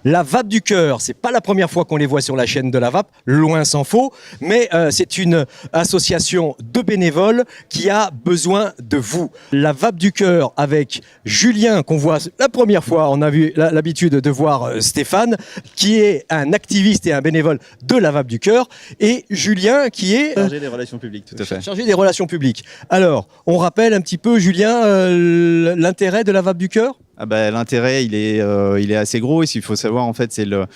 La Vape du Cœur, c'est pas la première fois qu'on les voit sur la chaîne de la Vape, loin s'en faut, mais c'est une association de bénévoles qui a besoin de vous. La Vape du Cœur avec Julien, qu'on voit la première fois, on a eu l'habitude de voir Stéphane, qui est un activiste et un bénévole de la Vape du Cœur, et Julien qui est... Chargé des relations publiques, tout à fait. Chargé des relations publiques. Alors, on rappelle un petit peu, Julien, l'intérêt de la Vape du Cœur ? L'intérêt, il est assez gros. Et s'il faut savoir, en fait, c'est la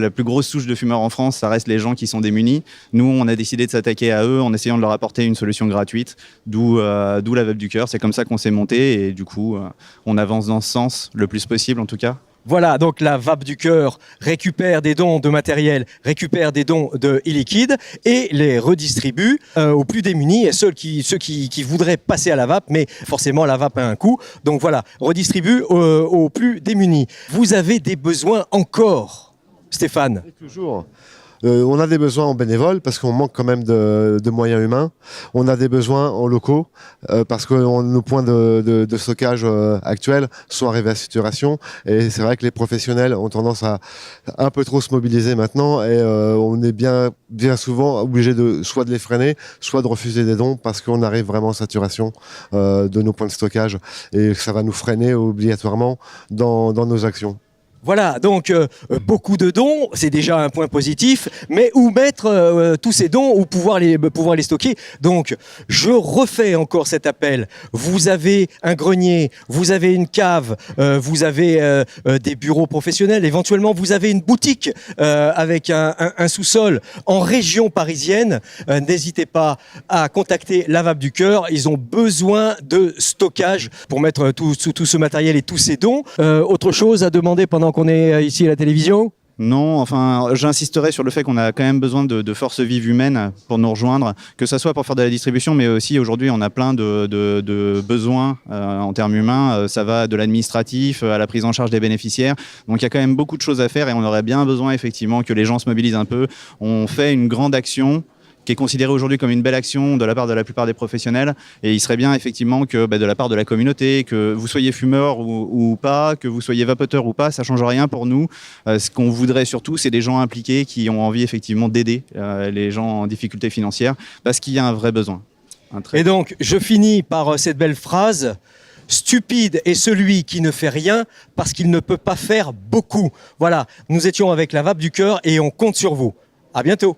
plus grosse souche de fumeurs en France. Ça reste les gens qui sont démunis. Nous, on a décidé de s'attaquer à eux en essayant de leur apporter une solution gratuite, d'où la Vape du Cœur. C'est comme ça qu'on s'est monté et du coup, on avance dans ce sens le plus possible, en tout cas. Voilà, donc la Vape du Cœur récupère des dons de matériel, récupère des dons de e-liquide et les redistribue aux plus démunis et ceux qui voudraient passer à la vape, mais forcément la vape a un coût. Donc voilà, redistribue aux plus démunis. Vous avez des besoins encore, Stéphane ? Toujours. On a des besoins en bénévoles parce qu'on manque quand même de moyens humains. On a des besoins en locaux parce que nos points de stockage actuels sont arrivés à saturation. Et c'est vrai que les professionnels ont tendance à un peu trop se mobiliser maintenant et on est bien souvent obligé soit de les freiner, soit de refuser des dons parce qu'on arrive vraiment à saturation de nos points de stockage et ça va nous freiner obligatoirement dans nos actions. Voilà, donc beaucoup de dons, c'est déjà un point positif, mais où mettre tous ces dons, où pouvoir les stocker. Donc, je refais encore cet appel. Vous avez un grenier, vous avez une cave, vous avez des bureaux professionnels, éventuellement vous avez une boutique avec un sous-sol en région parisienne. N'hésitez pas à contacter la Vape du Cœur. Ils ont besoin de stockage pour mettre tout ce matériel et tous ces dons. Autre chose à demander pendant qu'on est ici à la télévision ? Non, enfin, j'insisterai sur le fait qu'on a quand même besoin de forces vives humaines pour nous rejoindre, que ce soit pour faire de la distribution, mais aussi aujourd'hui, on a plein de besoins en termes humains. Ça va de l'administratif à la prise en charge des bénéficiaires. Donc, il y a quand même beaucoup de choses à faire et on aurait bien besoin, effectivement, que les gens se mobilisent un peu. On fait une grande action qui est considérée aujourd'hui comme une belle action de la part de la plupart des professionnels. Et il serait bien effectivement que de la part de la communauté, que vous soyez fumeur ou pas, que vous soyez vapoteur ou pas, ça ne change rien pour nous. Ce qu'on voudrait surtout, c'est des gens impliqués qui ont envie effectivement d'aider les gens en difficulté financière, parce qu'il y a un vrai besoin. Et donc, je finis par cette belle phrase. Stupide est celui qui ne fait rien parce qu'il ne peut pas faire beaucoup. Voilà, nous étions avec la Vape du Cœur et on compte sur vous. À bientôt.